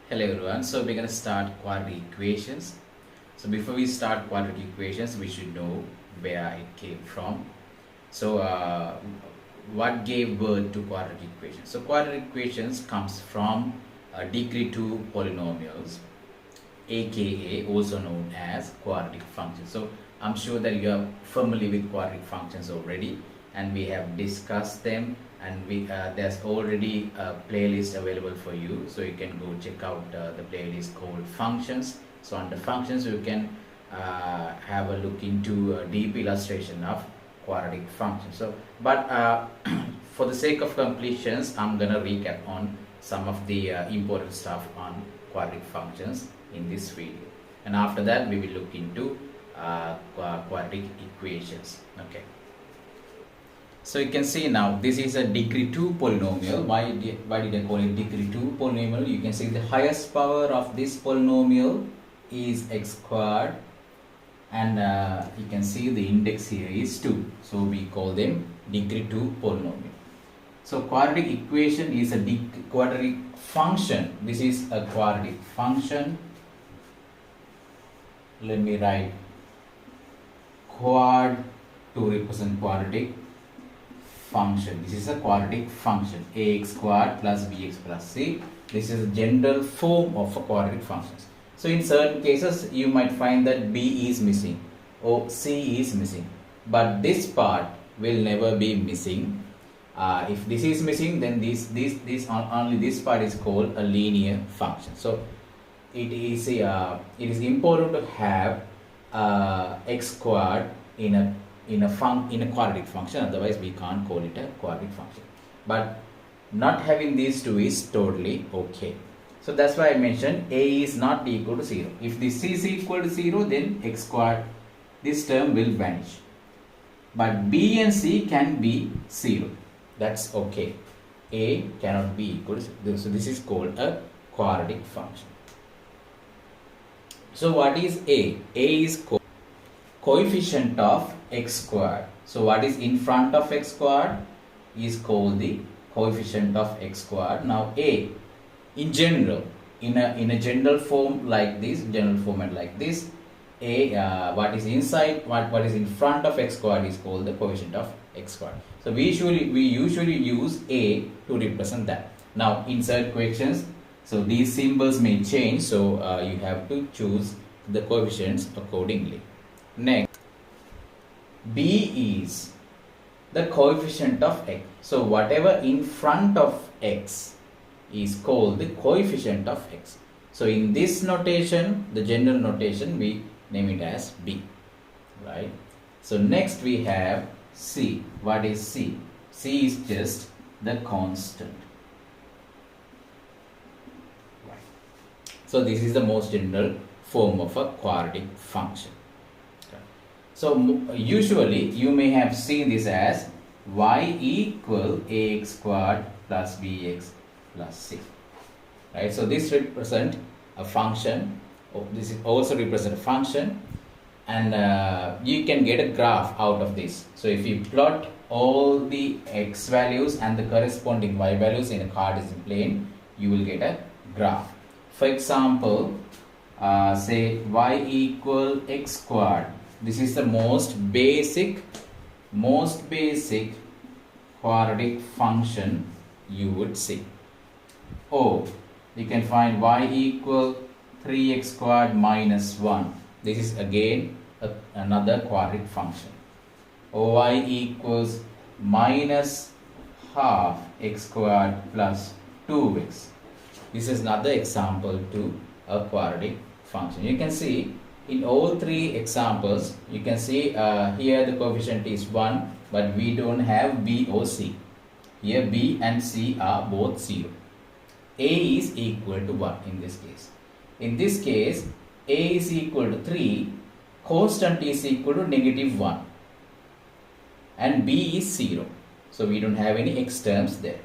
Hello everyone, so we're going to start quadratic equations. So before we start quadratic equations, we should know where it came from. So what gave birth to quadratic equations? So quadratic equations comes from degree 2 polynomials, aka also known as quadratic functions. So I'm sure that you are familiar with quadratic functions already, and we have discussed them, and there's already a playlist available for you, so you can go check out the playlist called functions. So under functions you can have a look into a deep illustration of quadratic functions. So but for the sake of completions, I'm gonna recap on some of the important stuff on quadratic functions in this video, and after that we will look into quadratic equations. Okay, so you can see now this is a degree 2 polynomial. Why did I call it degree 2 polynomial? You can see the highest power of this polynomial is x squared, and you can see the index here is 2, so we call them degree 2 polynomial. So quadratic equation is a quadratic function. This is a quadratic function. Let me write quad to represent quadratic function. This is a quadratic function, ax squared plus bx plus c. This is a general form of a quadratic functions. So in certain cases you might find that b is missing or c is missing, but this part will never be missing. If this is missing, then only this part is called a linear function. So it is important to have x squared in a quadratic function, otherwise we can't call it a quadratic function. But not having these two is totally okay. So that's why I mentioned a is not equal to 0. If this is equal to 0, then x squared, this term will vanish. But b and c can be 0. That's okay. A cannot be equal to 0. So this is called a quadratic function. So what is a? A is coefficient of x squared. So what is in front of x squared is called the coefficient of x squared. Now a, in general, in a general form like this, general format like this, a what is inside, what is in front of x squared is called the coefficient of x squared. So we usually use a to represent that. Now insert questions, so these symbols may change, so you have to choose the coefficients accordingly. Next, b is the coefficient of x. So whatever in front of x is called the coefficient of x. So in this notation, the general notation, we name it as b, right? So next we have c. What is c? C is just the constant. Right. So this is the most general form of a quadratic function. Okay. So usually you may have seen this as y equal ax squared plus bx plus c. Right? So this represents a function. This is also represent a function, and you can get a graph out of this. So if you plot all the x values and the corresponding y values in a Cartesian plane, you will get a graph. For example, say y equal x squared. This is the most basic quadratic function you would see. Or you can find y equal 3x squared minus 1. This is again another quadratic function. Or y equals minus half x squared plus 2x. This is another example to a quadratic function. You can see in all three examples, you can see here the coefficient is 1, but we don't have b or c. Here b and c are both 0. A is equal to 1 in this case. In this case, a is equal to 3, constant is equal to negative 1, and b is 0. So we don't have any x terms there.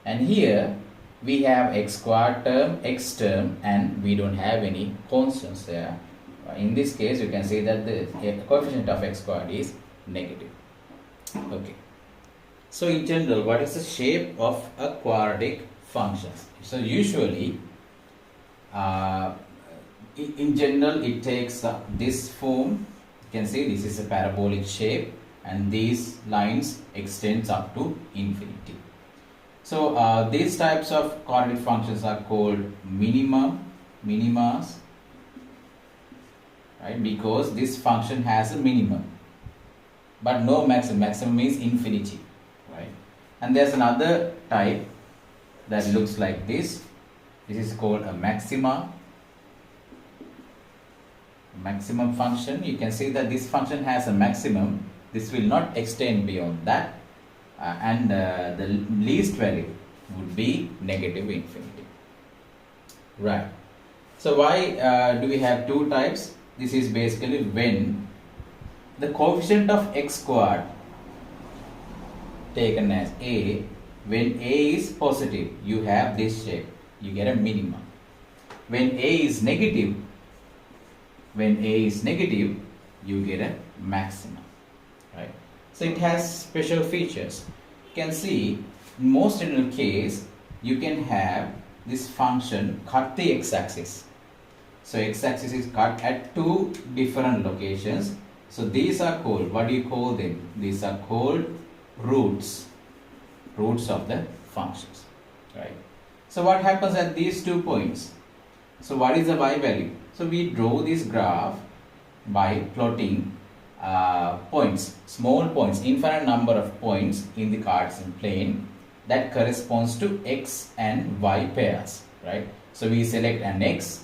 And here we have x squared term, x term, and we don't have any constants there. In this case, you can see that the coefficient of x squared is negative. Okay. So in general, what is the shape of a quadratic function? So usually uh, in general it takes this form. You can see this is a parabolic shape and these lines extends up to infinity. So these types of quadratic functions are called minimas, right? Because this function has a minimum but no maximum. Maximum is infinity, right? And there's another type that looks like this. This is called a maximum function. You can see that this function has a maximum. This will not extend beyond that, and the least value would be negative infinity, right? So why do we have two types? This is basically when the coefficient of x squared taken as a, when a is positive, you have this shape, you get a minimum. When a is negative, you get a maximum, right? So it has special features. You can see in most general case you can have this function cut the x-axis. So x-axis is cut at two different locations. So these are called, what do you call them? These are called roots of the functions, right? So what happens at these 2 points? So what is the y value? So we draw this graph by plotting points, small points, infinite number of points in the Cartesian plane that corresponds to x and y pairs, right? So we select an x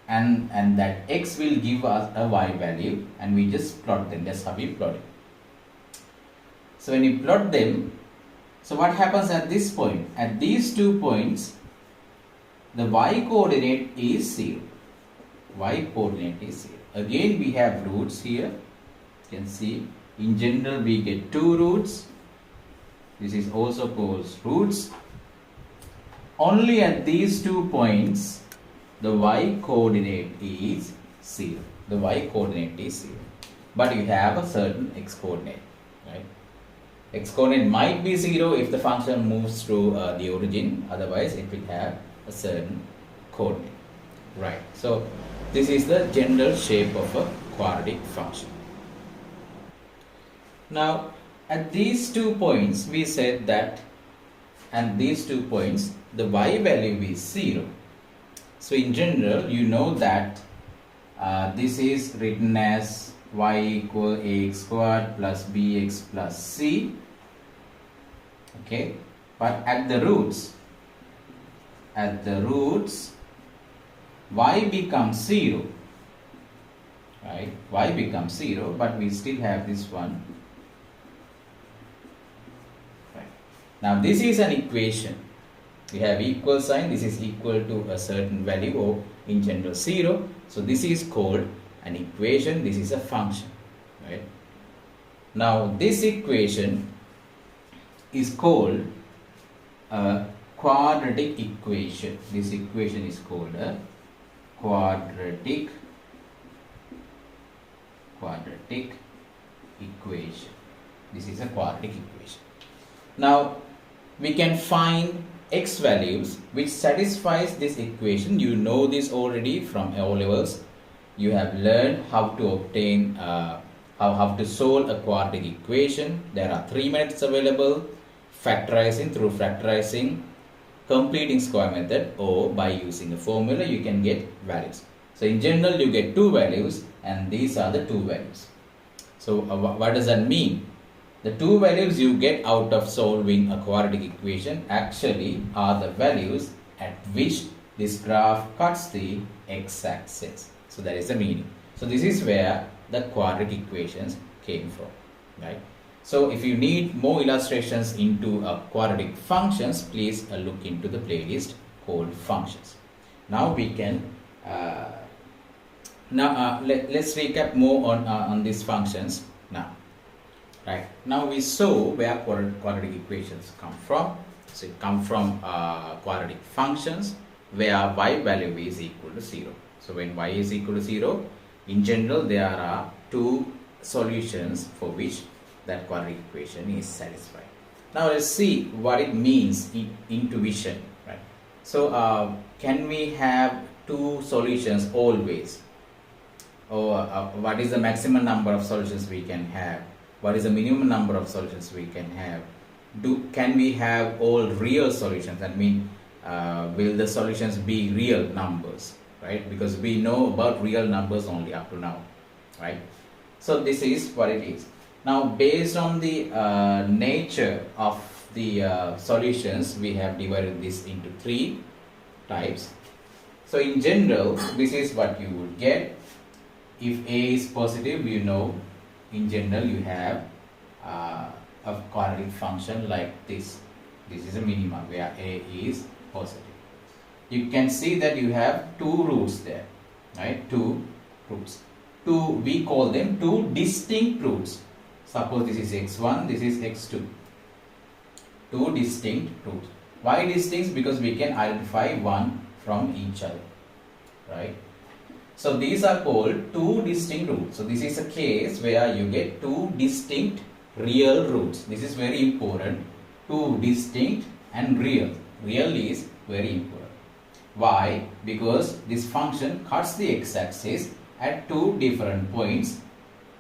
and that x will give us a y value and we just plot them. That's how we plot it. So when you plot them, so what happens at this point? At these 2 points, the y coordinate is 0. Y coordinate is 0. Again we have roots here. You can see in general we get 2 roots. This is also called roots. Only at these 2 points the y coordinate is 0. The y coordinate is 0. But you have a certain x coordinate, right? X coordinate might be 0 if the function moves through the origin. Otherwise it will have a certain coordinate, right? So this is the general shape of a quadratic function. Now at these 2 points we said that at these 2 points the y value is 0. So in general you know that this is written as y equal ax squared plus bx plus c, okay? But at the roots y becomes 0, right? Y becomes 0, but we still have this one, right? Now this is an equation. We have equal sign. This is equal to a certain value, or in general 0. So this is called an equation. This is a function, right? Now this equation is called a quadratic equation. This equation is called a quadratic equation. This is a quadratic equation. Now we can find x values which satisfies this equation. You know this already from O levels. You have learned how to obtain how to solve a quadratic equation. There are 3 methods available: factorizing, through factorizing, completing square method, or by using a formula you can get values. So in general you get 2 values and these are the 2 values. So what does that mean? The 2 values you get out of solving a quadratic equation actually are the values at which this graph cuts the x-axis. So that is the meaning. So this is where the quadratic equations came from, right? So if you need more illustrations into quadratic functions, please look into the playlist called functions. Now we can let's recap more on these functions now. Right. Now we saw where quadratic equations come from. So it comes from quadratic functions where y value is equal to 0. So when y is equal to 0, in general there are 2 solutions for which that quadratic equation is satisfied. Now let's see what it means in intuition. Right. So can we have two solutions always? Or what is the maximum number of solutions we can have? What is the minimum number of solutions we can have? Can we have all real solutions? I mean, will the solutions be real numbers, right? Because we know about real numbers only up to now, right? So this is what it is. Now, based on the nature of the solutions, we have divided this into three types. So in general, this is what you would get. If A is positive, you know, in general you have a quadratic function like this. This is a minima where A is positive. You can see that you have two roots there, right? Two roots. We call them two distinct roots. Suppose this is x1, this is x2. Two distinct roots. Why distinct? Because we can identify one from each other, right? So these are called two distinct roots. So this is a case where you get two distinct real roots. This is very important. Two distinct and real. Real is very important. Why? Because this function cuts the x-axis at two different points,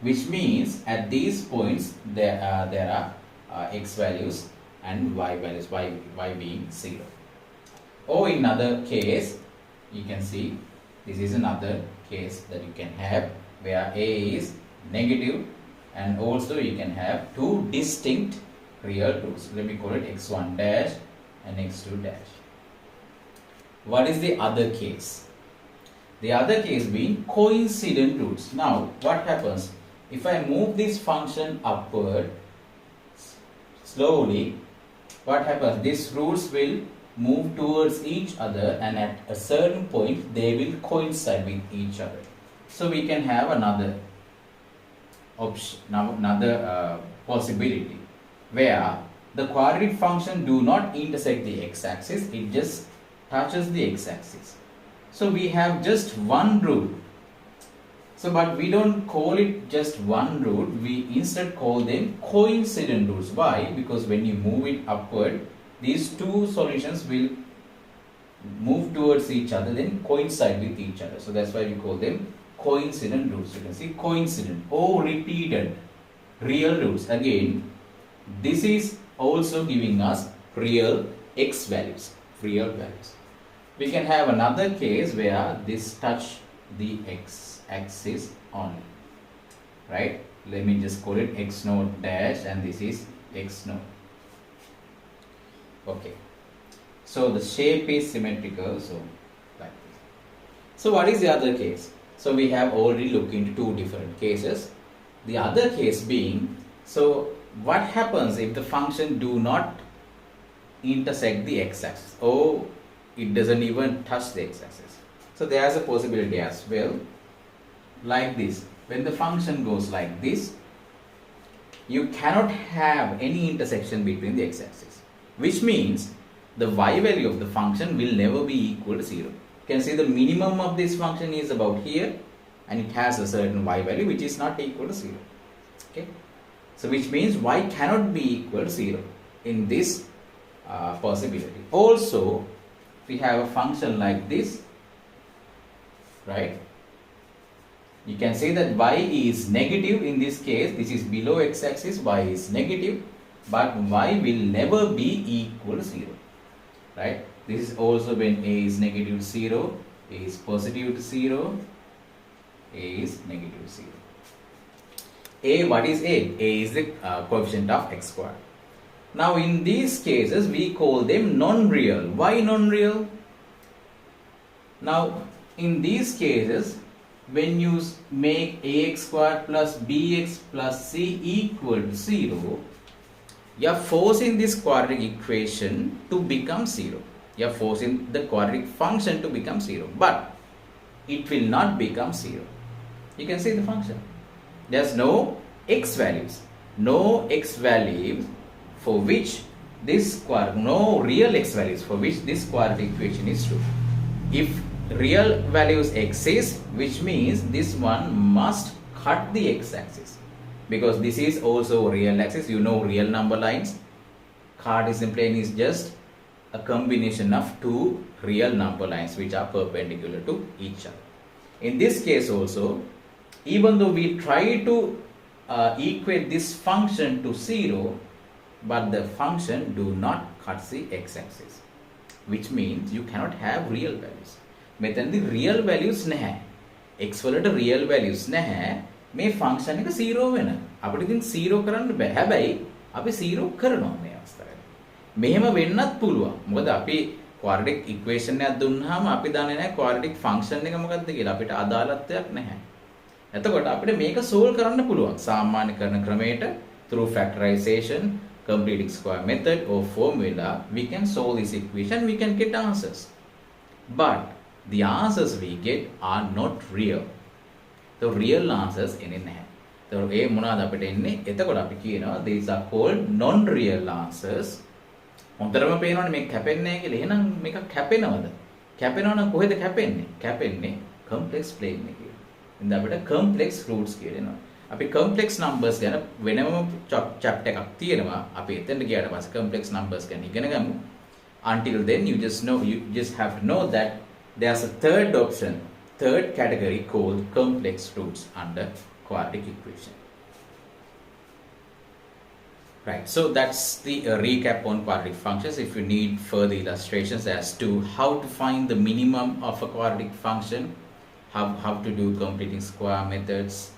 which means at these points there are x values and y values, y being 0. Or in another case, you can see this is another case that you can have where A is negative, and also you can have two distinct real roots. Let me call it x1 dash and x2 dash. What is the other case? The other case being coincident roots. Now what happens? If I move this function upward slowly, what happens? These roots will move towards each other, and at a certain point they will coincide with each other. So we can have another option, another possibility where the quadratic function do not intersect the x-axis, it just touches the x-axis. So we have just one root. So but we don't call it just one root, we instead call them coincident roots. Why? Because when you move it upward, these two solutions will move towards each other, then coincide with each other. So that's why we call them coincident roots. You can see coincident or repeated real roots. Again, this is also giving us real x values, real values. We can have another case where this touch the x-axis only, right? Let me just call it x naught dash, and this is x naught. Okay, so the shape is symmetrical, so like this. So what is the other case? So we have already looked into two different cases. The other case being, so what happens if the function do not intersect the x-axis, or it doesn't even touch the x-axis? So there is a possibility as well, like this. When the function goes like this, you cannot have any intersection between the x-axis, which means the y value of the function will never be equal to 0. You can see the minimum of this function is about here, and it has a certain y value which is not equal to 0. Okay, so which means y cannot be equal to 0 in this possibility. Also, we have a function like this, right? You can say that y is negative in this case. This is below x-axis, y is negative, but y will never be equal to 0, right? This is also when a is negative to 0, a is positive to 0, a is negative to 0. A, what is a? A is the coefficient of x squared. Now in these cases we call them non-real. Why non-real? Now in these cases, when you make ax squared plus bx plus c equal to 0, you are forcing this quadratic equation to become 0. You are forcing the quadratic function to become 0, but it will not become 0. You can see the function. There is no x values. No x values for which this no real x values for which this quadratic equation is true. If real values exist, which means this one must cut the x-axis, because this is also real axis. You know real number lines. Cartesian plane is just a combination of two real number lines which are perpendicular to each other. In this case also, even though we try to equate this function to 0, but the function do not cut the x-axis, which means you cannot have real values. මෙතනදී real values නැහැ. x වලට real values නැහැ. මේ function එක 0 වෙන. අපිට ඉතින් 0 කරන්න බෑ. හැබැයි අපි 0 කරනවා මේ අවස්ථාවේ. මෙහෙම වෙන්නත් පුළුවන්. මොකද අපි quadratic equation එකක් දුන්නාම අපි දන්නේ නැහැ quadratic function එක මොකක්ද කියලා. අපිට අදාළත්වයක් නැහැ. එතකොට අපිට මේක solve කරන්න පුළුවන්. සාමාන්‍යකරණ ක්‍රමයට through factorization, completing square method or formula, we can solve this equation, we can get answers. But the answers we get are not real. The real answers එන්නේ නැහැ. ඒතකොට ඒ මොනවාද අපිට එන්නේ? එතකොට අපි කියනවා these are called non-real answers. හොඳටම පේනවනේ මේක කැපෙන්නේ නැහැ කියලා. එහෙනම් මේක කැපෙනවද? කැපෙනවනම් කොහෙද කැපෙන්නේ? කැපෙන්නේ complex plane එකේ. ඉතින් අපිට complex roots කියනවා. අපි complex numbers ගැන වෙනම chapter එකක් තියෙනවා. අපි එතෙන්ට ගියාට පස්සේ complex numbers ගැන ඉගෙන ගමු. Until then you just have to know that there's a third option, third category called complex roots under quadratic equation. Right, so that's the recap on quadratic functions. If you need further illustrations as to how to find the minimum of a quadratic function, how to do completing square methods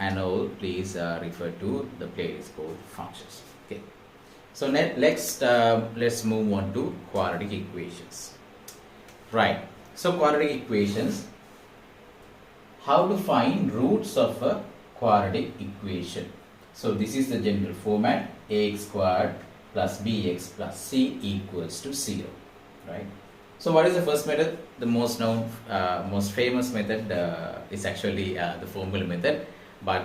and all, please refer to the playlist called functions. Okay, so let's move on to quadratic equations. Right, so quadratic equations, how to find roots of a quadratic equation. So this is the general format: ax squared plus bx plus c equals to 0, right? So what is the first method? The most known, most famous method is actually the formula method. But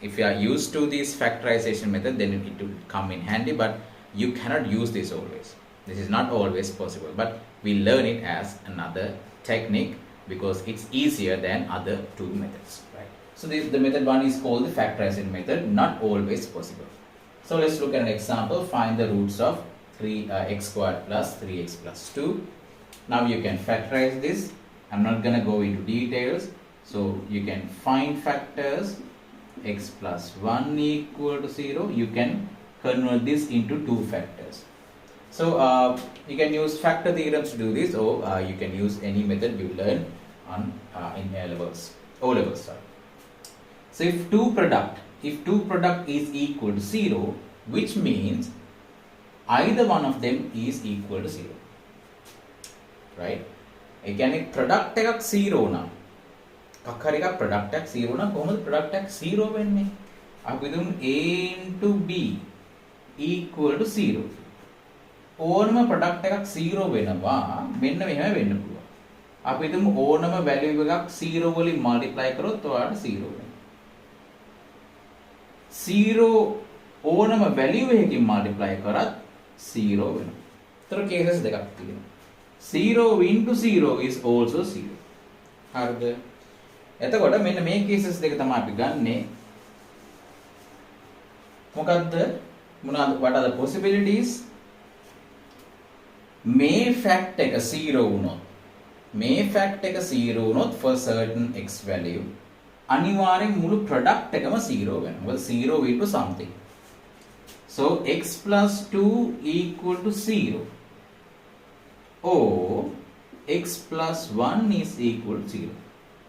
if you are used to this factorization method, then it will come in handy. But you cannot use this always. This is not always possible. But we learn it as another technique because it's easier than other two methods, right? So the method one is called the factorization method. Not always possible. So let's look at an example. Find the roots of 3x squared plus 3x plus 2. Now you can factorize this. I'm not going to go into details. So you can find factors. X plus 1 equal to 0. You can convert this into two factors. So you can use factor theorems to do this, or you can use any method you learn on in O levels. Sorry. So if two product is equal to 0, which means either one of them is equal to 0, right? ඒ කියන්නේ product එකක් 0 නම් කක් හරි එකක් product එකක් 0 නම් කොහොමද product එකක් 0 වෙන්නේ? අපි දුමු a into b equal to 0. ඕනම product එකක් 0 වෙනවා මෙන්න මෙහෙම වෙන්න පුළුවන්. අපි දුමු ඕනම value එකක් 0 වලින් multiply කරොත් ඔයාලට 0 වෙනවා. 0 ඕනම value එකකින් multiply කරත් 0 වෙනවා. ඒතර cases දෙකක් තියෙනවා. 0 into 0 is also 0. හරිද? එතකොට මෙන්න මේ cases දෙක තමයි අපි ගන්නෙ. මොකද්ද? what are the possibilities? මේ fact එක 0 වුණොත් for certain x value අනිවාර්යෙන් මුළු product එකම 0 වෙනවා. මොකද 0 into something. So x plus 2 equal to 0. Or x plus 1 is equal to 0.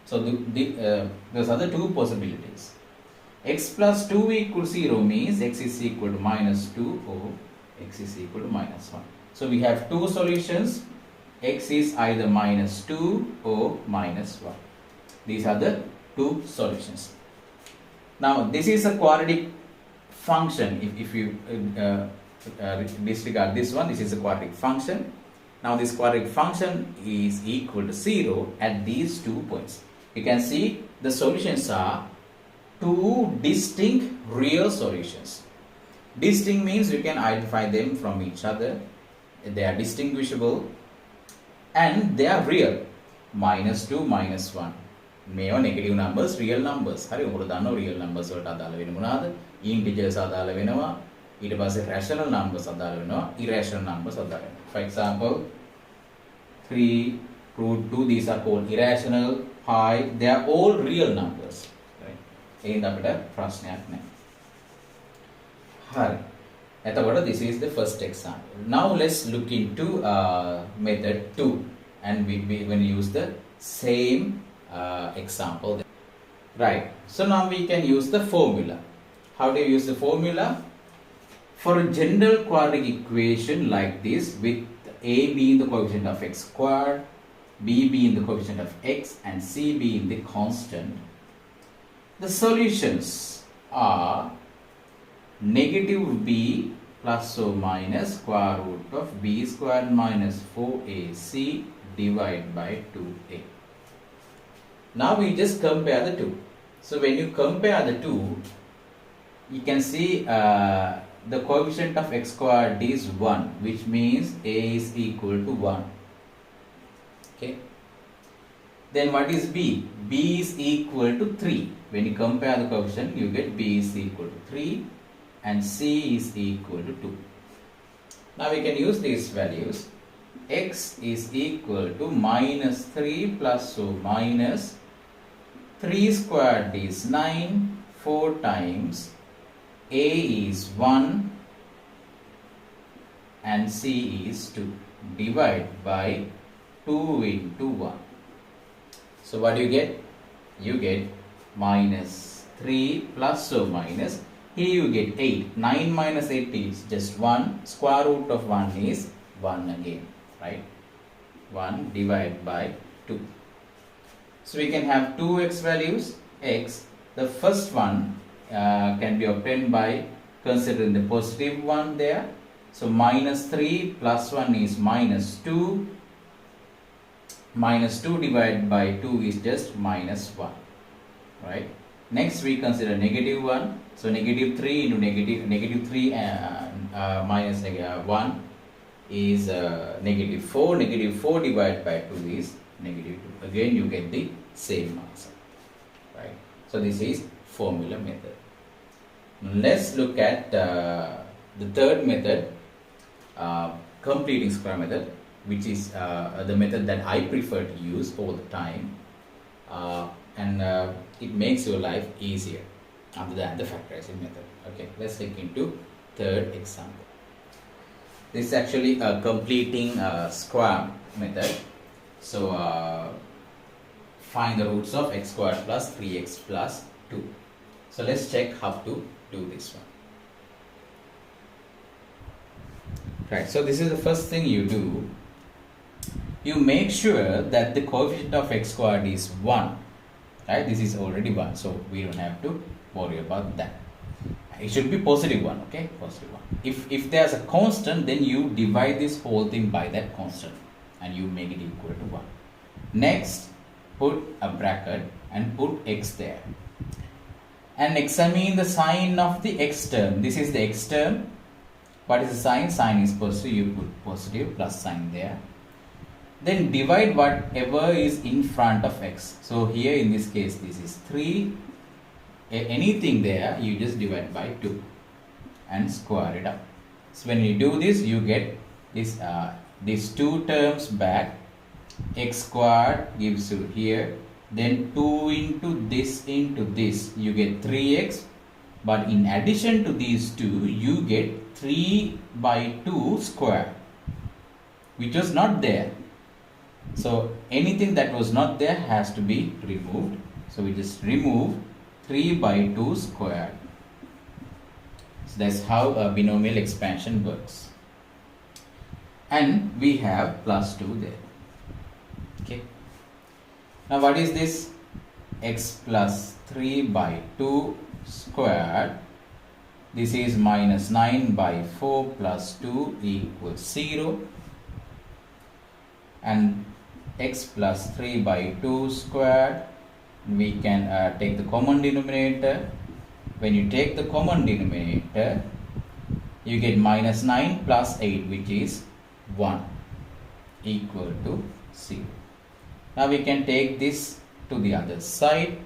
So there's other two possibilities. X plus 2 equal to 0 means x is equal to minus 2 or x is equal to minus 1. So we have two solutions. X is either minus 2 or minus 1. These are the two solutions. Now this is a quadratic function. If you disregard this one, this is a quadratic function. Now this quadratic function is equal to 0 at these 2 points. You can see the solutions are two distinct real solutions. Distinct means you can identify them from each other. They are distinguishable and they are real. Minus 2, minus 1. මේවා negative numbers, real numbers. හරි ඔබට දන්නවා real numbers වලට අදාළ වෙන මොනවාද? Integers අදාළ වෙනවා. ඊට පස්සේ rational numbers අදාළ වෙනවා irrational numbers අදාළ වෙනවා. For example 3 root 2 these are called irrational, pi, they are all real numbers, right? එහෙනම් අපිට ප්‍රශ්නයක් නැහැ. හරි. එතකොට this is the first example. Now let's look into method 2 and we going to use the same example. Right. So now we can use the formula. How do you use the formula? For a general quadratic equation like this with a being the coefficient of x squared, b being the coefficient of x and c being the constant, the solutions are negative b plus or minus square root of b squared minus 4ac divided by 2a. Now we just compare the two. So when you compare the two, you can see the coefficient of x squared is 1, which means a is equal to 1. Okay. Then what is b? B is equal to 3. When you compare the coefficient, you get b is equal to 3 and c is equal to 2. Now we can use these values. X is equal to minus 3 plus or minus 3 squared is 9, 4 times a is 1 and c is 2 divided by 2 into 1. So what do you get? You get minus 3 plus or minus, here you get 8. 9 minus 8 is just 1. Square root of 1 is 1 again, right? 1 divided by 2. So we can have two x values. X, the first one can be obtained by considering the positive one there. So minus 3 plus 1 is minus 2. Minus 2 divided by 2 is just minus 1, right? Next we consider negative 1. So negative 3 into negative 3 minus 1 is negative 4. Negative 4 divided by 2 is negative 2. Again you get the same answer, right? So this is formula method. Let's look at the third method, completing square method, which is the method that I prefer to use all the time, and it makes your life easier other than the factorizing method. Okay, let's look into third example. This is actually a completing square method. So find the roots of x squared plus 3x plus 2. So let's check how to do this one. Right, so this is the first thing you do. You make sure that the coefficient of x squared is 1. Right, this is already 1, so we don't have to worry about that. It should be positive 1, okay, positive 1. If there's a constant, then you divide this whole thing by that constant and you make it equal to 1. Next, put a bracket and put x there and examine the sign of the x term. This is the x term. What is the sign? Sign is positive, you put positive plus sign there. Then divide whatever is in front of x. So here in this case this is 3. Anything there you just divide by 2 and square it up. So when you do this, you get this these two terms back. X squared gives you here, then 2 into this, you get 3x, but in addition to these two you get 3 by 2 square, which was not there. So anything that was not there has to be removed. So we just remove 3 by 2 squared. So that's how a binomial expansion works. And we have plus 2 there. Okay. Now what is this? X plus 3 by 2 squared. This is minus 9 by 4 plus 2 equals 0. And x plus 3 by 2 squared, we can take the common denominator. When you take the common denominator, you get minus 9 plus 8, which is 1, equal to 0. Now we can take this to the other side.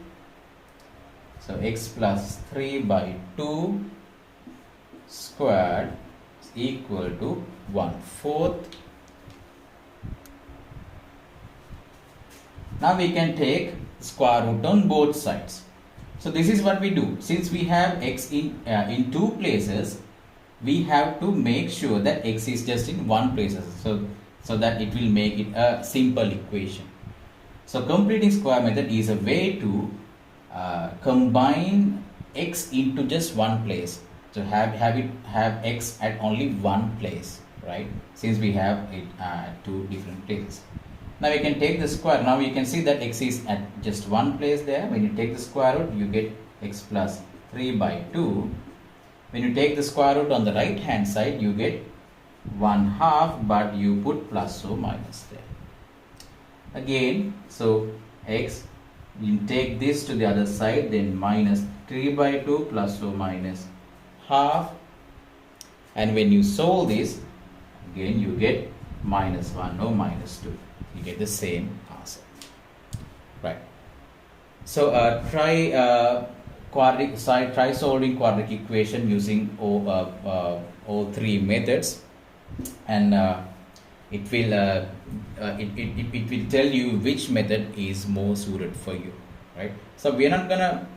So x plus 3 by 2 squared is equal to 1/4. Now we can take square root on both sides. So this is what we do. Since we have x in two places, we have to make sure that x is just in one place, so that it will make it a simple equation. So completing square method is a way to combine x into just one place. So have x at only one place, right? Since we have it at two different places. Now we can take the square. Now you can see that x is at just one place there. When you take the square root, you get x plus 3/2. When you take the square root on the right hand side, you get 1/2, but you put plus or minus there. Again, so x, you take this to the other side, then minus 3/2 plus or minus half. And when you solve this, again you get -1 or -2. You get the same answer, right? So try solving quadratic equation using all three methods, and it will tell you which method is more suited for you, right? So we are not gonna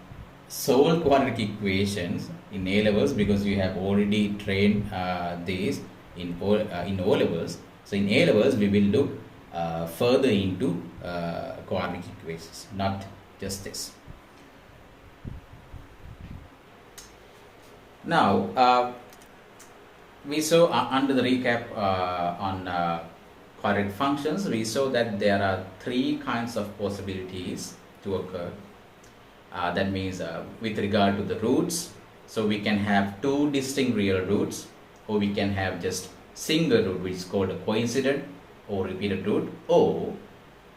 solve quadratic equations in A levels because you have already trained these in O levels. So in A levels we will look further into quadratic equations, not just this. Now we saw under the recap on quadratic functions, we saw that there are three kinds of possibilities to occur. That means with regard to the roots, so we can have two distinct real roots, or we can have just single root, which is called a coincident or repeated root, or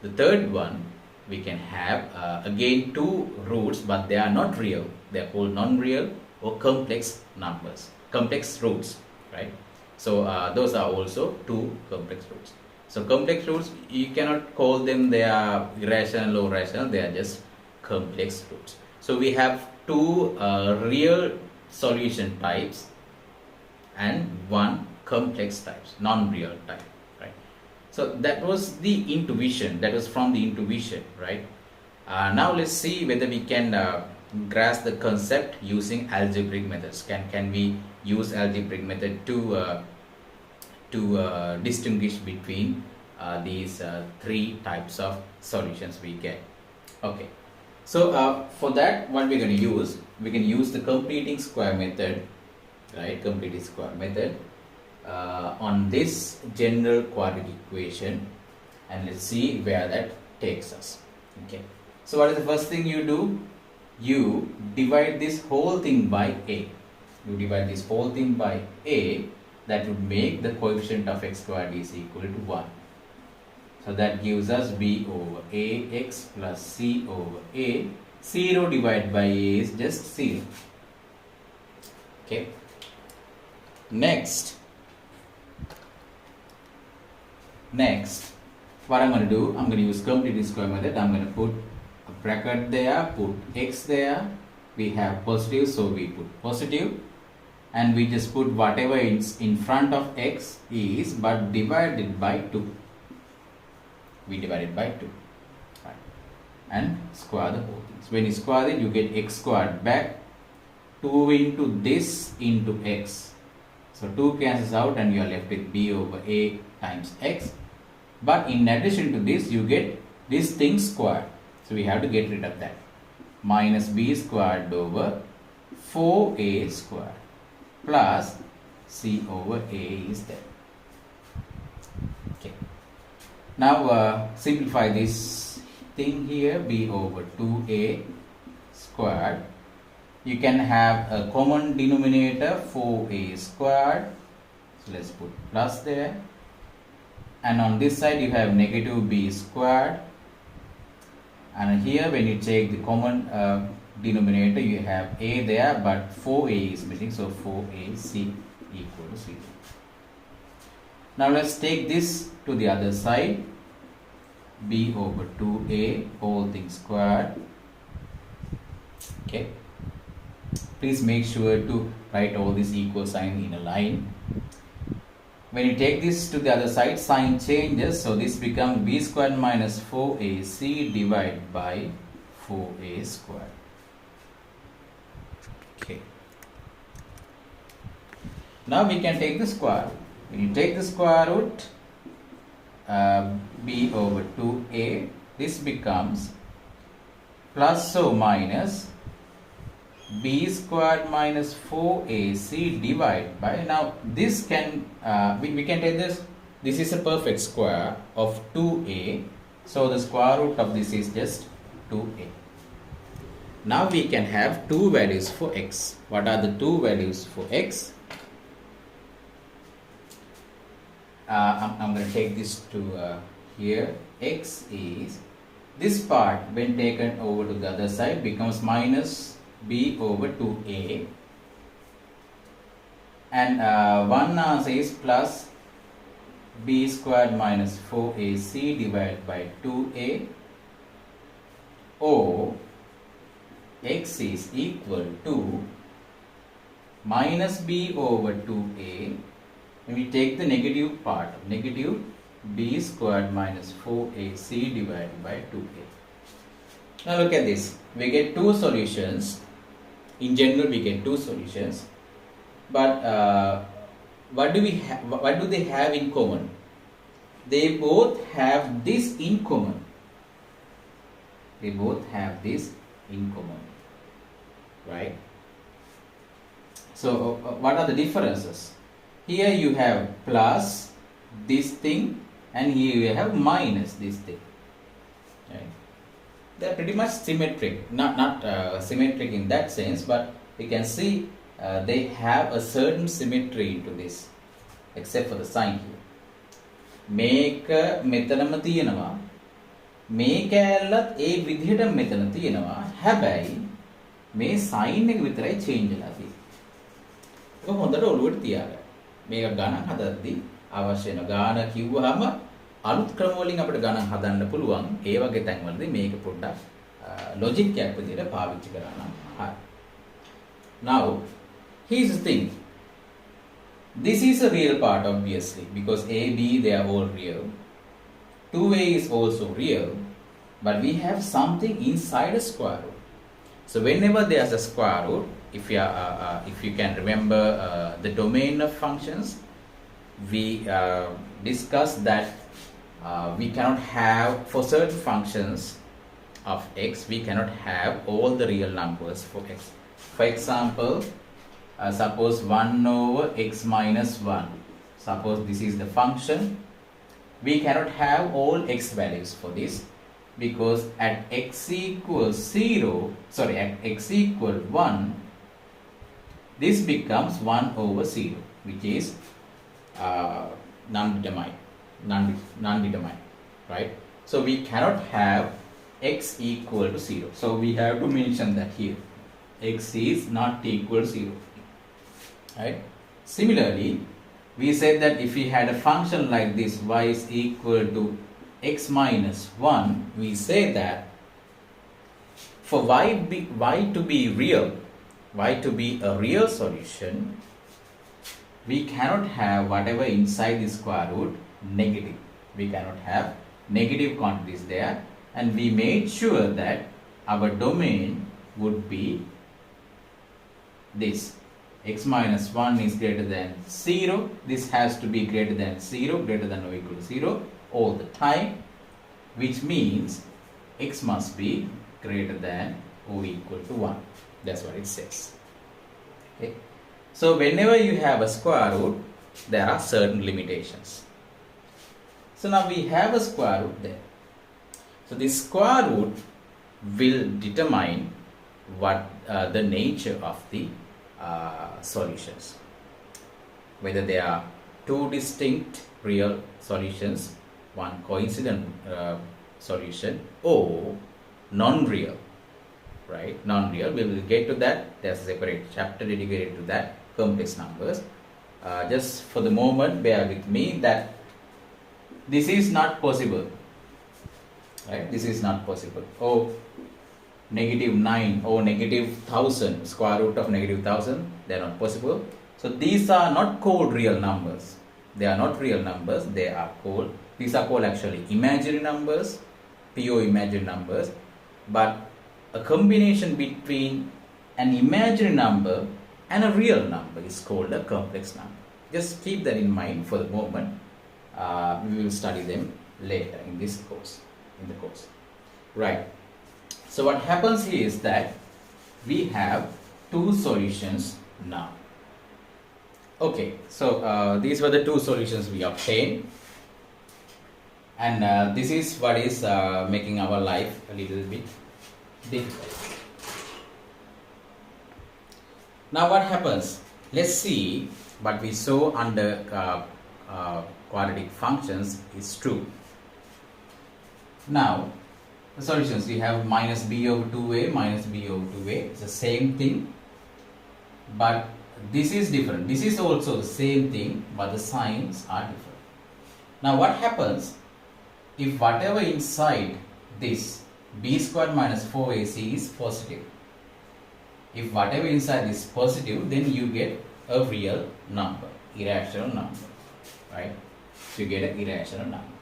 the third one, we can have again two roots, but they are not real. They are called non-real or complex numbers, complex roots, right? So those are also two complex roots. So complex roots, you cannot call them they are irrational or rational, they are just complex roots. So we have two real solution types and one complex types, non-real type, right? So that was the intuition, that was from the intuition, right? Now let's see whether we can grasp the concept using algebraic methods. Can we use algebraic method to distinguish between these three types of solutions we get? Okay, so for that, what we're going to use, we can use the completing square method, right? Completing square method on this general quadratic equation, and let's see where that takes us. Okay, so what is the first thing you do? You divide this whole thing by a. You divide this whole thing by a. That would make the coefficient of x squared is equal to 1. So that gives us b over ax plus c over a. 0 divided by a is just 0. Okay. Next, what I'm going to do, I'm going to use completing square method. I'm going to put a bracket there, put x there. We have positive, so we put positive, and we just put whatever is in front of x is, but divided by 2. We divide it by 2, right? And square the whole thing. So when you square it, you get x squared back. 2 into this into x. So 2 cancels out and you are left with b over a times x. But in addition to this, you get this thing squared. So we have to get rid of that. Minus b squared over 4a squared plus c over a is there. Okay. Now simplify this thing here, b over 2a squared. You can have a common denominator, 4a squared. So let's put plus there. And on this side you have negative b squared. And here when you take the common denominator, you have a there, but 4a is missing. So 4ac equal to 0. Now let's take this to the other side. b over 2a whole thing squared. Okay. Please make sure to write all this equal sign in a line. When you take this to the other side, sign changes, so this becomes b squared minus 4ac divided by 4a squared. Okay. Now we can take the square root. When you take the square root, b over 2a, this becomes plus or minus b squared minus 4ac divided by, now this can, we can take this is a perfect square of 2a, so the square root of this is just 2a. Now we can have two values for x. What are the two values for x? I'm going to take this to here. X is, this part when taken over to the other side becomes minus b over 2a, and one answer is plus b squared minus 4ac divided by 2a, or x is equal to minus b over 2a, when we take the negative part, negative b squared minus 4ac divided by 2a. Now look at this, we get two solutions. In general we get two solutions, but what do they have in common? They both have this in common. They both have this in common, right? So what are the differences? Here you have plus this thing, and here you have minus this thing, right? They are pretty much symmetric, not symmetric in that sense, but we can see they have a certain symmetry into this, except for the sign here. මේක මෙතනම තියෙනවා, මේ කැලලත් ඒ විදිහට මෙතන තියෙනවා, හැබැයි මේ sign එක විතරයි change වෙලා තියෙන්නේ. ඒක හොඳට ඔළුවට තියාගන්න. මේක ගණන් හදද්දී අවශ්‍ය වෙන ගාන කිව්වහම අලුත් ක්‍රම වලින් අපිට ගණන් හදන්න පුළුවන්. ඒ වගේ තැන්වලදී මේක පොඩ්ඩක් ලොජික් එකක් විදිහට පාවිච්චි කරා නම් හරි. Now here's the thing. This is a real part obviously, because a, b, they are all real. 2a is also real, but we have something inside a square root. So whenever there's a square root, if you can remember the domain of functions, we discussed that we cannot have, for certain functions of x, we cannot have all the real numbers for x. For example, suppose 1 over x minus 1. Suppose this is the function. We cannot have all x values for this, because at x equals 0, sorry, at x equals 1, this becomes 1 over 0, which is non-determined, right? So we cannot have x equal to 0. So we have to mention that here. X is not equal to 0. Right? Similarly, we said that if we had a function like this, y is equal to x minus 1, we say that for y to be real, y to be a real solution, we cannot have whatever inside the square root negative. We cannot have negative quantities there, and we made sure that our domain would be this. X minus 1 is greater than 0. This has to be greater than 0, greater than or equal to 0 all the time, which means x must be greater than or equal to 1. That's what it says. Okay. So whenever you have a square root, there are certain limitations. So now we have a square root there. So this square root will determine what the nature of the solutions, whether they are two distinct real solutions, one coincident solution, or non-real, right? Non-real, we will get to that. There's a separate chapter dedicated to that, complex numbers. Just for the moment, bear with me that this is not possible, right? This is not possible. Oh, negative 9 or negative 1000, square root of negative 1000, they are not possible. So these are not called real numbers. They are not real numbers. These are called actually imaginary numbers, pure imaginary numbers. But a combination between an imaginary number and a real number is called a complex number. Just keep that in mind for the moment. We will study them later in this course. Right. So what happens here is that we have two solutions now. Okay, so these were the two solutions we obtained, and this is what is making our life a little bit difficult. Now what happens? Let's see what we saw under quadratic functions is true. Now the solutions, we have minus b over 2a, minus b over 2a. It's the same thing, but this is different. This is also the same thing, but the signs are different. Now what happens if whatever inside this b squared minus 4ac is positive? If whatever inside is positive, then you get a real number, irrational number, right? So you get an irrational number.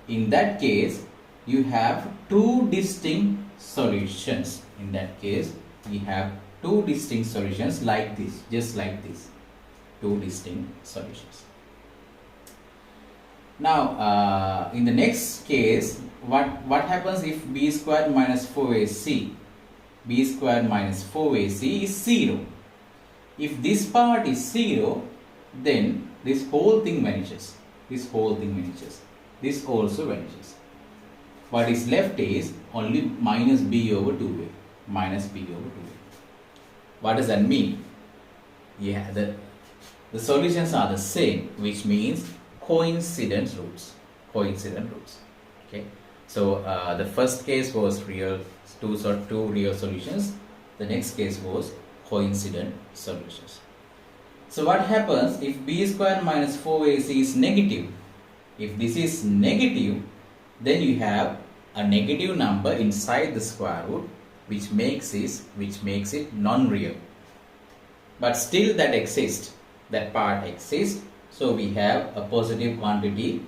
In that case, you have two distinct solutions. In that case, we have two distinct solutions like this, just like this, two distinct solutions. Now, in the next case, what happens if b squared minus 4ac? B squared minus 4ac is 0. If this part is 0, then this whole thing vanishes. This whole thing vanishes. This also vanishes. What is left is only minus b over 2a. Minus b over 2a. What does that mean? Yeah, the solutions are the same, which means coincident roots. Coincident roots. Okay. So the first case was two real solutions. The next case was coincident solutions. So what happens if b squared minus 4ac is negative? If this is negative, then you have a negative number inside the square root, which makes it non-real. But still that exists. That part exists. So we have a positive quantity,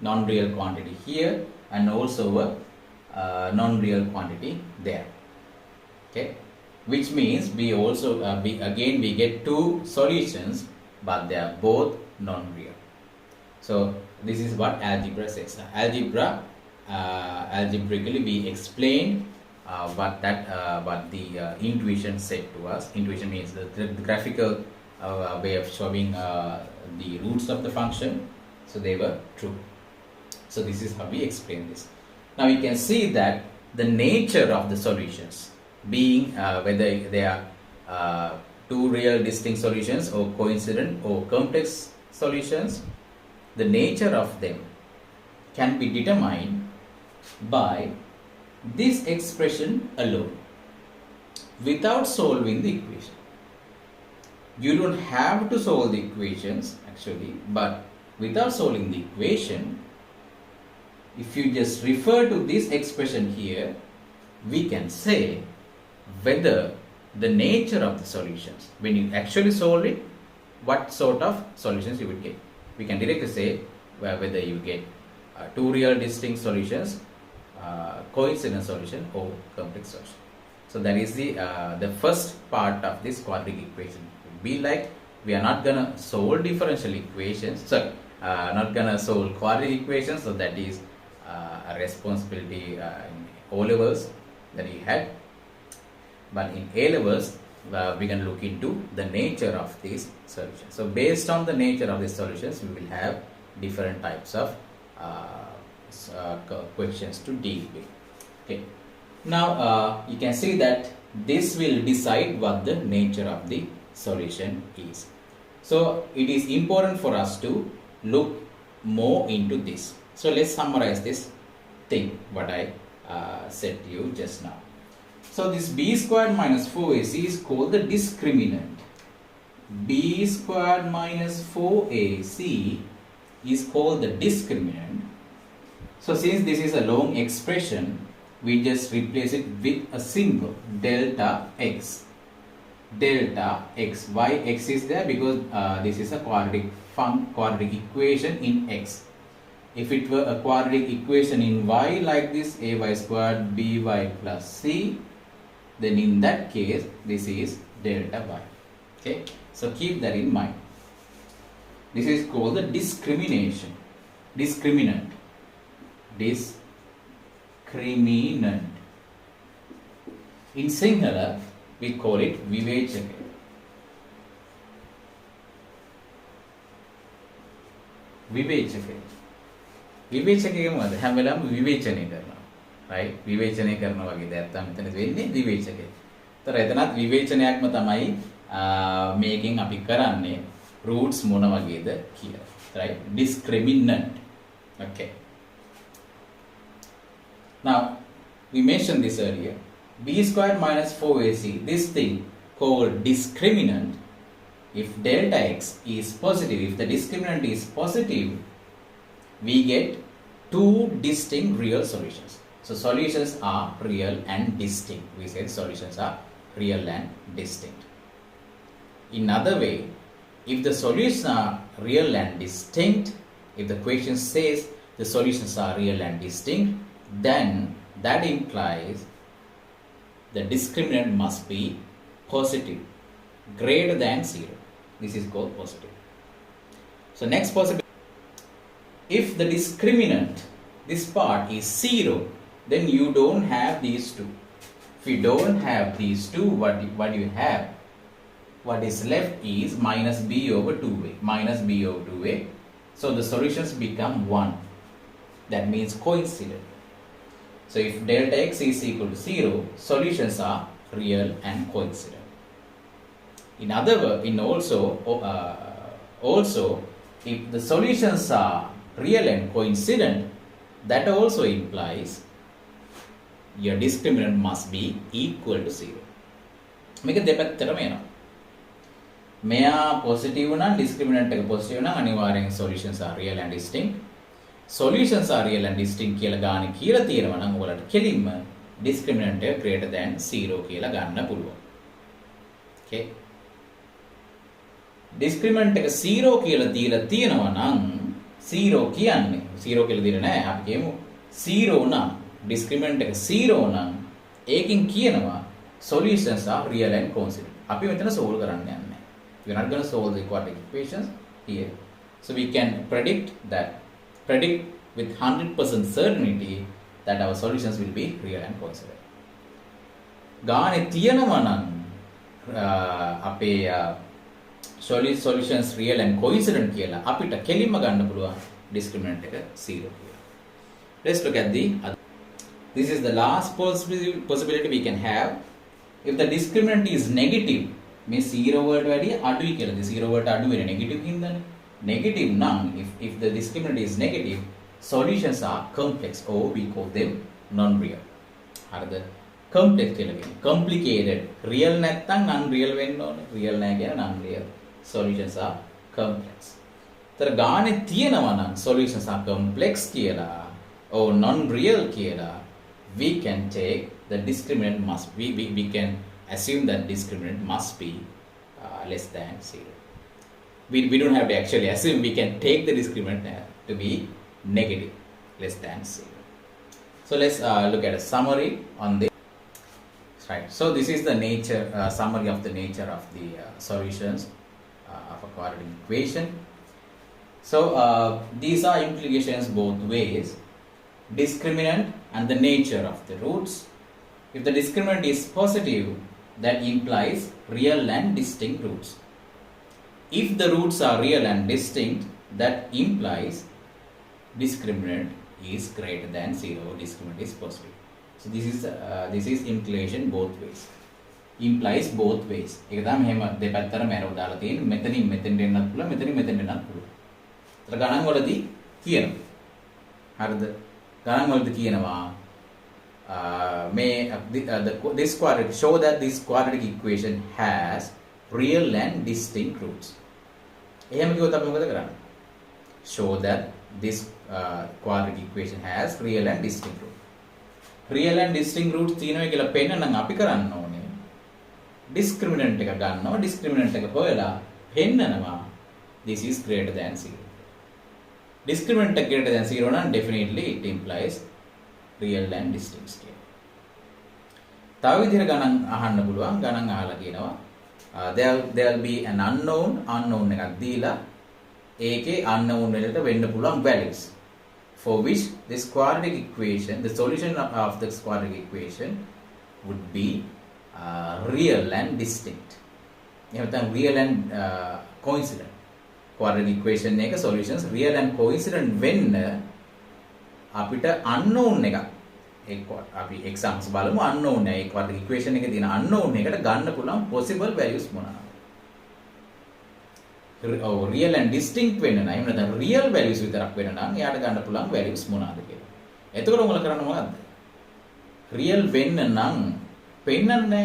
non-real quantity here, and also a non-real quantity there. Okay, which means we also we get two solutions, but they are both non-real. So this is what algebra says. Algebraically we explain what the intuition said to us. Intuition means the graphical way of showing the roots of the function. So they were true. So this is how we explain this. Now you can see that the nature of the solutions, being whether they are two real distinct solutions or coincident or complex solutions, the nature of them can be determined by this expression alone, without solving the equation. You don't have to solve the equations actually, but without solving the equation, if you just refer to this expression here, we can say whether the nature of the solutions, when you actually solve it, what sort of solutions you will get. We can directly say whether you get two real distinct solutions, coincident solution, or complex solution. So that is the first part of this quadratic equation. It will be like we are not gonna solve differential equations. So not gonna solve quadratic equations. So that is a responsibility in O levels that we had. But in A levels, we can look into the nature of these solutions. So based on the nature of these solutions, we will have different types of questions to deal with. Okay. Now you can see that this will decide what the nature of the solution is. So it is important for us to look more into this. So let's summarize this thing what I said to you just now. So this b squared minus 4ac is called the discriminant. B squared minus 4ac is called the discriminant. So since this is a long expression, we just replace it with a symbol delta x. Delta x. Why x is there? Because this is a quadratic equation in x. If it were a quadratic equation in y like this, ay squared by plus c, then in that case this is delta y. Okay, so keep that in mind. This is called the discriminant. Discriminant. In Sinhala we call it vivechaka. විවේචකය මොකද? හැම වෙලාවෙම විවේචනය කරනවා. right? විවේචනය කරනවා වගේ දෙයක් තමයි මෙතන වෙන්නේ විවේචකය. ඒතර එතනත් විවේචනයක්ම තමයි මේකෙන් අපි කරන්නේ roots මොන වගේද කියලා. right? Discriminant. Okay. Now we mentioned this earlier. B squared minus 4ac. This thing called discriminant. If delta x is positive, if the discriminant is positive, we get two distinct real solutions. So solutions are real and distinct. We said solutions are real and distinct. In other way, if the solutions are real and distinct, if the question says the solutions are real and distinct, then that implies the discriminant must be positive, greater than 0. This is called positive. So next possibility, if the discriminant, this part is 0, then you don't have these two. If you don't have these two, what do you have? What is left is minus b over 2a. Minus b over 2a. So the solutions become 1. That means coincident. So if delta x is equal to 0, solutions are real and coincident. In other words, also, if the solutions are real and coincident, that also implies your discriminant must be equal to 0. මේක දෙපැත්තටම එනවා. මෙයා positive නම් discriminant එක positive නම් අනිවාර්යෙන් solutions are real and distinct. Solutions are real and distinct කියලා ගානේ කියලා තියෙනවා නම් ඔයාලට කෙලින්ම discriminant එක greater than 0 කියලා ගන්න පුළුවන්. Okay. Discriminant එක 0 කියලා දීලා තියෙනවා නම් 0 කියන්නේ 0 කියලා දීලා නැහැ. අපි කියමු 0 නම් discriminant එක 0 නම් ඒකෙන් කියනවා solutions are real and coincident. අපි මෙතන solve කරන්න යන්නේ නැහැ. We are not going to solve the quadratic equations here. So we can predict with 100% certainty that our solutions will be real and coincident. ගානේ තියෙනවා නම් අපේ solutions real and coincident කියලා අපිට කෙලින්ම ගන්න පුළුවන් discriminant එක 0 කියලා. Let's look at the other. This is the last possibility we can have. If the discriminant is negative, මේ 0 වලට වැඩිය අඩුයි කියලා. 0 වලට අඩු වෙන්නේ negative හින්දානේ. Negative නම් if the discriminant is negative, solutions are complex or we call them non-real. හරිද? complex කියලා කියන්නේ complicated. real නැත්නම් unreal වෙන්න ඕනේ. real නැහැ කියන non-real. Solutions are complex. තර ගානේ තියෙනවා නම් solutions are complex කියලා or non-real කියලා, we can take the discriminant must be, we can assume that discriminant must be less than 0. We don't have to actually assume, we can take the discriminant to be negative, less than 0. So let's look at a summary on this. Right. So this is the nature, summary of the nature of the solutions of a quadratic equation. So these are implications both ways. Discriminant and the nature of the roots. If the discriminant is positive, that implies real and distinct roots. If the roots are real and distinct, that implies discriminant is greater than 0. Discriminant is positive. So this is implication both ways. Implies both ways. ඒක තමයි මෙහෙම දෙපැත්තටම arrow දාලා තියෙන්නේ. මෙතනින් මෙතෙන්ට එන්නත් පුළුවන්, මෙතනින් මෙතෙන්ට එන්නත් පුළුවන්. ඒතර ගණන් වලදී කියනවා. හරිද? ගණන් වලදී කියනවා this quadratic, show that this quadratic equation has real and distinct roots. එහෙම කිව්වොත් අපි මොකද කරන්නේ? Show that this quadratic equation has real and distinct roots. real and distinct roots තියෙනවා කියලා පෙන්නනම් අපි කරන්න ඕනේ discriminant එක ගන්නවා discriminant එක හොයලා පෙන්නනවා this is greater than 0. Discriminant එක greater than 0 නම් definitely it implies real and distinct කියලා. තව විදිහට ගණන් අහන්න පුළුවන්. ගණන් අහලා කියනවා there will be an unknown එකක් දීලා ඒකේ unknown වලට වෙන්න පුළුවන් values for which this quadratic equation, the solution of this quadratic equation would be real and distinct. එහෙම නැත්නම් real and coincident. Quadratic equation එක solutions real and coincident වෙන්න අපිට unknown එකක් අපි examples බලමු. unknown එක quadratic equation එකේ තියෙන unknown එකට ගන්න පුළුවන් possible values මොනවාද? real and distinct වෙන්න නම් එහෙම නැත්නම් real values විතරක් වෙන්න නම් එයාට ගන්න පුළුවන් values මොනවාද කියලා. එතකොට උඹලා කරන්න මොකද්ද? real වෙන්න නම් පෙන්නන්නේ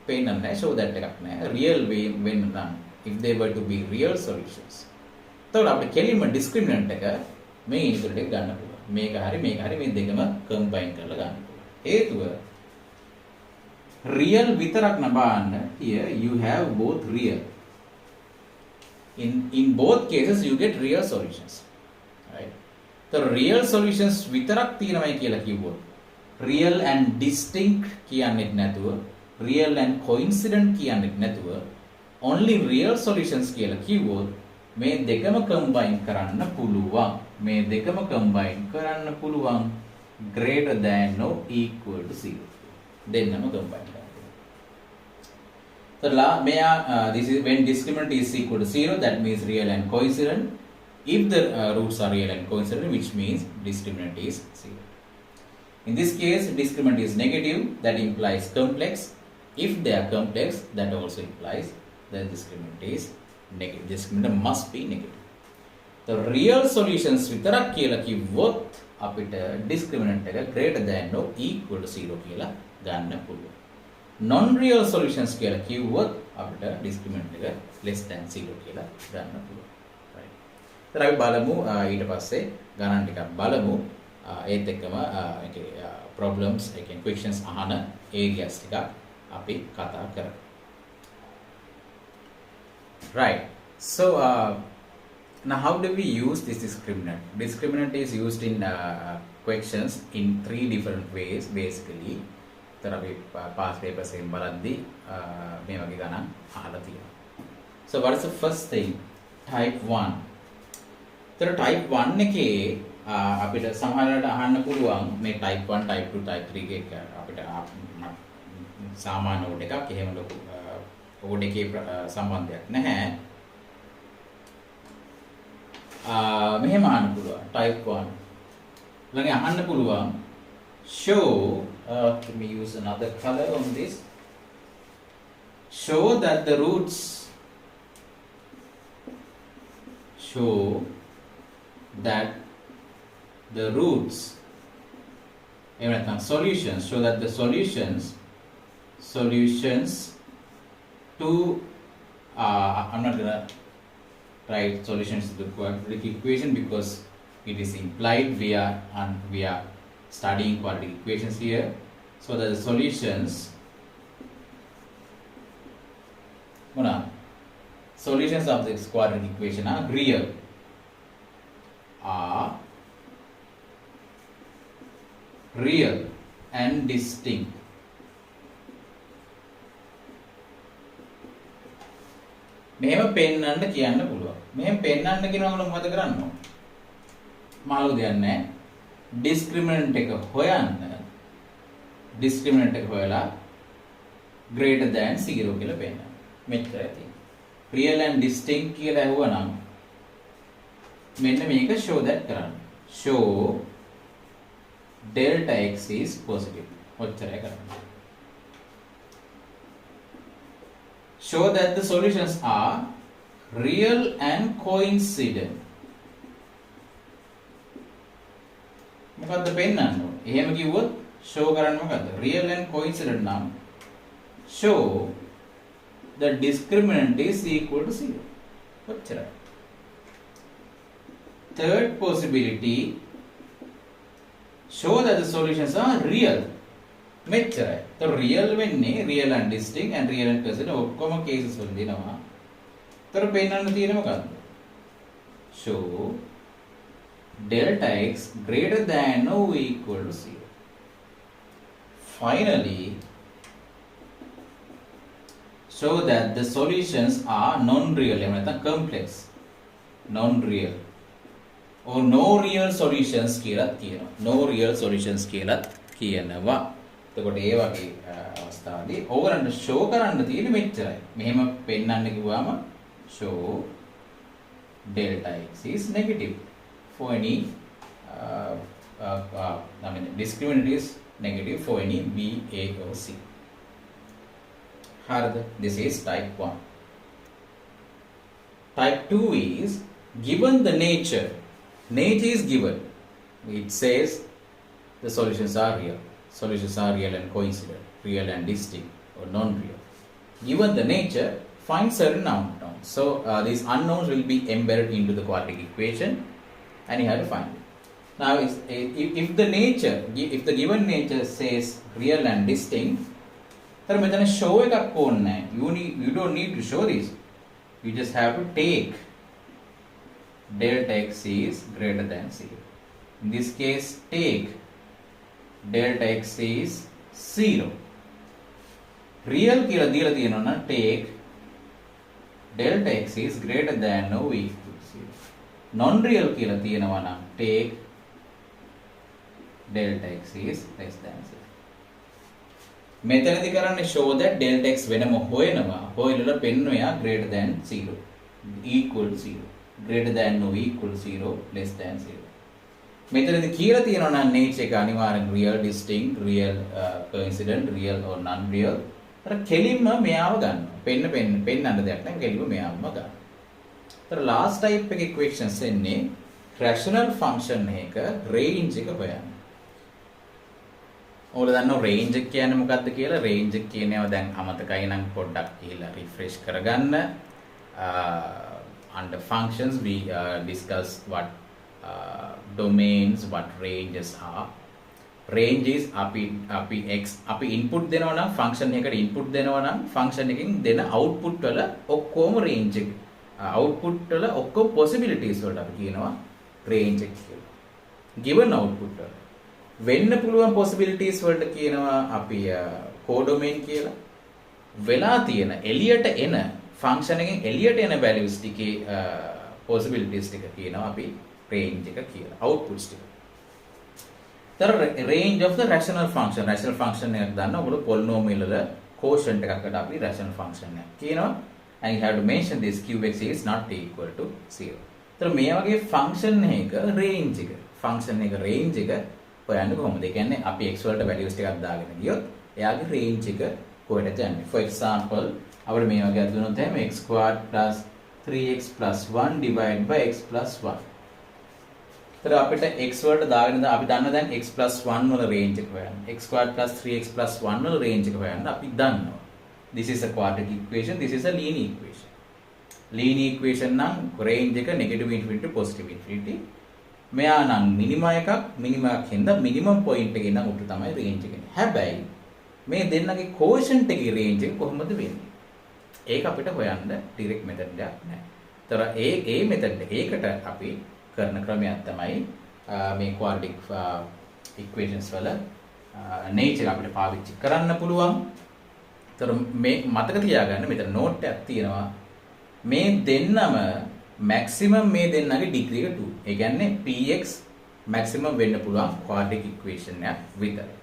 නැහැ show that එකක් නැහැ. real වෙන්න නම් if they were to be real solutions. එතකොට අපිට කෙලින්ම discriminant එක මේ ඉනිෂියල් එක ගන්න පුළුවන්. මේක හරි මේ දෙකම combine කරලා ගන්න පුළුවන්. හේතුව real විතරක් නබාන්න here you have both real. In both cases you get real solutions, right? The real solutions විතරක් තියෙනවයි කියලා කිව්වොත් real and distinct කියන්නෙත් නැතුව real and coincident කියන්නෙත් නැතුව only real solutions කියලා කිව්වොත් මේ දෙකම combine කරන්න පුළුවන් greater than or equal to 0 දෙන්නම combine කරන්න. So this is when discriminant is equal to 0, that means real and coincident. If the roots are real and coincident, which means discriminant is 0. In this case, discriminant is negative, that implies complex. If they are complex, that also implies that discriminant is negative. Discriminant must be negative. The real solutions විතරක් කියලා කිව්වොත් අපිට discriminant එක greater than or equal to 0 කියලා ගන්න පුළුවන්. non-real solutions කියලා කිව්වොත් අපිට discriminant එක less than 0 කියලා ගන්න පුළුවන්. right. ඉතින් අපි බලමු ඊට පස්සේ ගණන් ටිකක් බලමු. ඒත් එක්කම ඒකේ problems එකෙන් questions අහන areas ටිකක් අපි කතා කරමු. right. So now how do we use this discriminant? Discriminant is used in questions in 3 different ways basically. तर अभी past papers එකෙන් බලද්දී මේ වගේ ගණන් අහලා තියෙනවා. So what is the first thing? Type 1. तर type 1 එකේ අපිට සමහරවිට අහන්න පුළුවන් මේ type 1, type 2, type 3 එක අපිට සාමාන්‍ය ඕඩ් එකක් එහෙම ලොකු ඕඩ් එකේ සම්බන්ධයක් නැහැ. මෙහෙම අහන්න පුළුවන් type 1. ළඟ අහන්න පුළුවන් show let me use another color on this. Show that the roots everything solutions show that the solutions to I'm not gonna write solutions to the quadratic equation because it is implied we are studying quadratic equations here. So that the solutions of this quadratic equation are real and distinct. මෙහෙම පෙන්නන්න කියන්න පුළුවන්. මෙහෙම පෙන්නන්න කියනකොට මොකද කරන්න ඕන? මාළු දෙයක් නැහැ. discriminant එක හොයලා greater than 0 කියලා පෙන්නන්න. මෙච්චරයි තියෙන්නේ. real and distinct කියලා ඇහුවනම් මෙන්න මේක show that කරන්න. show delta x is positive. ඔච්චරයි කරන්න. show that the solutions are real and coincident. මොකද්ද පෙන්නන්න ඕනේ? එහෙම කිව්වොත් show කරන්න මොකද්ද? real and coincident නම් show the discriminant is equal to 0. ඔච්චරයි. Third possibility, show that the solutions are real මෙච්චරයි. તો රියල් වෙන්නේ real and distinct and real and coincident ඔක්කොම cases වල දෙනවා. ඒතර පෙන්නන්න තියෙන මොකද්ද? show delta x greater than or equal to 0. Finally, show that the solutions are non-real, complex, non-real, or no real solutions කියලා තියෙනවා. no real solutions කියලා කියනවා. එතකොට ඒ වගේ අවස්ථාවේදී ඕගලන්ට show කරන්න තියෙන්නේ මෙච්චරයි. මෙහෙම පෙන්නන්න කිව්වම show delta x is negative for any discriminant is negative for any b, a or c. Harad, this is type 1. Type 2 is given the nature. Nature is given. It says the solutions are real. Solutions are real and coincident, real and distinct or non-real. Given the nature, find certain unknowns. So these unknowns will be embedded into the quadratic equation and you have to find it. Now if the nature, if the given nature says real and distinct, then මෙතන show එකක් ඕනේ නැහැ. You don't need to show this. You just have to take delta x is greater than 0. In this case, take delta x is 0. Real කියලා දීලා තියෙනවා නම් take delta x is greater than or equal to 0. Non-real කියලා තියෙනවා නම් take delta x is less than 0. මෙතනදී කරන්නේ show that delta x වෙනම හොයනවා. හොයලා පෙන්වනවා greater than 0, equal to 0, greater than or equal to 0, less than 0. මෙතනදී කියලා තියෙනවා නම් nature එක අනිවාර්යෙන් real, distinct, real, coincident, real or non-real. අර කෙලින්ම මෙයාව ගන්නවා. පෙන්නන්න දෙයක් නැහැ. කෙලින්ම මෙයාවම ගන්නවා. ඒතර last type එක equations එන්නේ rational function එක range එක හොයන්න. ඔයාලා දන්නව range එක කියන්නේ මොකක්ද කියලා? range එක කියනේවා දැන් අමතකයි නම් පොඩ්ඩක් ගිහිල්ලා refresh කරගන්න. Under functions we discuss what domains, what ranges are. Range is අපි x අපි input දෙනවා නම් function එකකට input දෙනවා නම් function එකකින් දෙන output වල ඔක්කොම range එක output වල ඔක්කොම possibilities වලට අපි කියනවා range එක කියලා. given output වල වෙන්න පුළුවන් possibilities වලට කියනවා අපි codomain කියලා. වෙලා තියෙන එළියට එන function එකෙන් එළියට එන values ටිකේ possibilities ටික කියනවා අපි range එක කියලා. outputs ටික. The range of the rational function එකක් දාන්න ඔයගොල්ලෝ polynomial වල quotient එකකට අපි rational function එකක් කියනවා. And you have to mention this qx is not equal to 0. ඒතර මේ වගේ function එකක range එක range එක හොයන්නේ කොහොමද? ඒ කියන්නේ අපි x වලට values ටිකක් දාගෙන ගියොත් එයාගේ range එක කොහෙටද යන්නේ? For example, අපිට මේ වගේ දුන්නොත් එහෙම x squared plus 3x plus 1 divided by x plus 1. ඒතර අපිට x වලට දාගෙන අපි දන්න දැන් x plus 1 වල range එක හොයන්න. x squared plus 3x plus 1 වල range එක හොයන්න අපි දන්නවා. This is a quadratic equation, this is a linear equation. Linear equation නම් range එක negative infinity to positive infinity. මෙයා නම් minima එකක් එකක් හින්දා minimum point එකේ නම් උඩට තමයි range එක. හැබැයි මේ දෙන්නගේ quotient එකේ range එක කොහොමද වෙන්නේ? ඒක අපිට හොයන්න direct method එකක් නැහැ. ඒතර ඒ method එකකට අපි කරන ක්‍රමයක් තමයි මේ quadratic equations වල nature අපිට පාවිච්චි කරන්න පුළුවන්. ඒතර මේ මතක තියාගන්න මෙතන note එකක් තියෙනවා. මේ දෙන්නම maximum මේ දෙන්නගේ degree එක 2. ඒ කියන්නේ px maximum වෙන්න පුළුවන් quadratic equation එකක් විතරයි.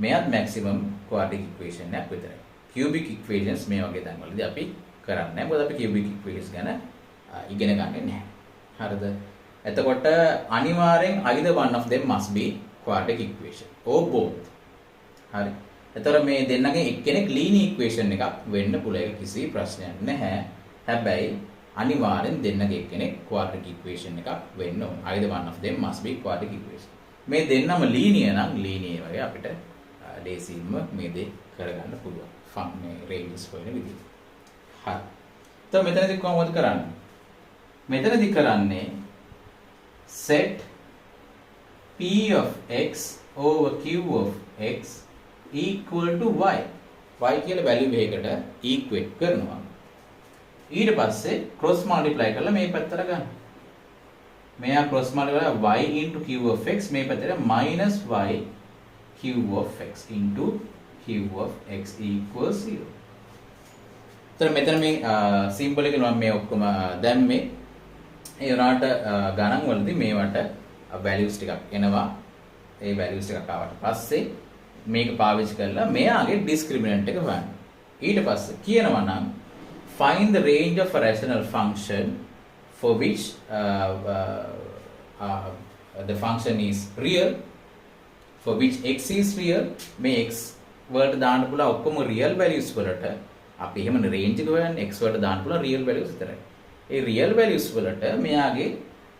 මෙයත් maximum quadratic equation එකක් විතරයි. cubic equations මේ වගේ තැන් වලදී අපි කරන්නේ නැහැ. මොකද අපි cubic equations ගැන ඉගෙන ගන්නේ නැහැ. හරිද? එතකොට අනිවාර්යෙන් either one of them must be quadratic equation or both. හරි. එතකොට මේ දෙන්නගෙන් එක්කෙනෙක් linear equation එකක් වෙන්න පුළුවන්. ඒක කිසි ප්‍රශ්නයක් නැහැ. හැබැයි අනිවාර්යෙන් දෙන්නගෙන් එක්කෙනෙක් quadratic equation එකක් වෙන්න ඕන. either one of them must be quadratic equation. මේ දෙන්නම linear නම් linear වගේ අපිට ලේසියෙන්ම මේ දේ කරගන්න පුළුවන්. මේ ranges හොයන විදිහ. හරි. එතකොට මෙතනදී කොහොමද කරන්නේ? මෙතනදී කරන්නේ set p of x over q of x equal to y. y කියලා value එකකට equate කරනවා. ඊට පස්සේ cross multiply කරලා මේ පැත්තට ගන්න. මෙයා cross multiply y into q of x මේ පැත්තට minus y q of x into q of x equals 0. तर මෙතන මේ symbol එක මම මේ ඔක්කොම දැම්මේ ඒ උනාට ගණන් වලදී මේවට values ටිකක් එනවා. ඒ values ටිකක් ආවට පස්සේ මේක පාවිච්චි කරලා මෙයාගේ discriminant එක හොයන්න. ඊට පස්සේ කියනවා නම් find the range of a rational function for which the function is real, for which x is real. මේ x වලට දාන්න පුළුවන් ඔක්කොම real values වලට අපි එහෙමනේ range එක හොයන්නේ x වලට දාන්න පුළුවන් real values විතරයි. ඒ real values වලට මෙයාගේ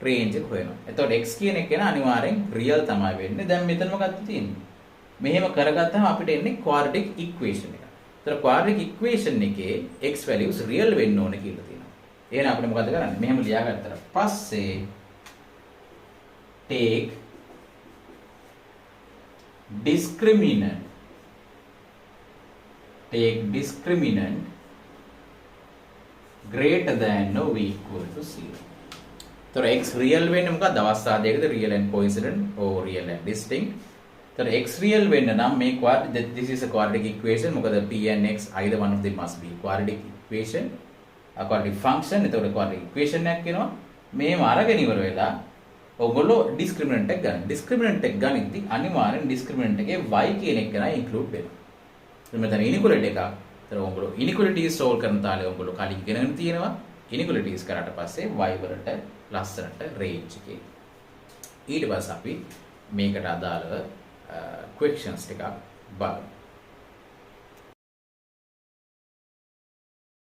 range එක හොයනවා. එතකොට x කියන එක අනිවාර්යෙන් real තමයි වෙන්නේ. දැන් මෙතන මොකක්ද තියෙන්නේ? මෙහෙම කරගත්තාම අපිට එන්නේ quadratic equation එක. ඒතර quadratic equation එකේ x values real වෙන්න ඕනේ කියලා තියෙනවා. එහෙනම් අපිට මොකද කරන්නේ? මෙහෙම ලියාගත්තා පස්සේ take discriminant greater than or equal to 0. So x real වෙන්නේ මොකක්ද? අවස්ථාවකද real and coincident or real and distinct. So x real වෙන්න නම් මේ this is a quadratic equation. මොකද p and x either one of them must be quadratic equation. A quadratic function. එතකොට quadratic equation එකක් වෙනවා. මේව අරගෙන ඉවර වෙලා ඔයගොල්ලෝ discriminant එක ගන්න. discriminant එක ගනිද්දි අනිවාර්යෙන් discriminant එකේ y කියන එක නයි include වෙනවා. මෙතන inequality එකක්. ඒතර ඔයගොල්ලෝ inequalities solve කරන තාලේ ඔයගොල්ලෝ කලින් ඉගෙනගෙන තියෙනවා. inequalities කරාට පස්සේ y වලට ලස්සනට range එකේ. ඊට පස්සේ අපි මේකට අදාළව questions ටිකක් බලමු.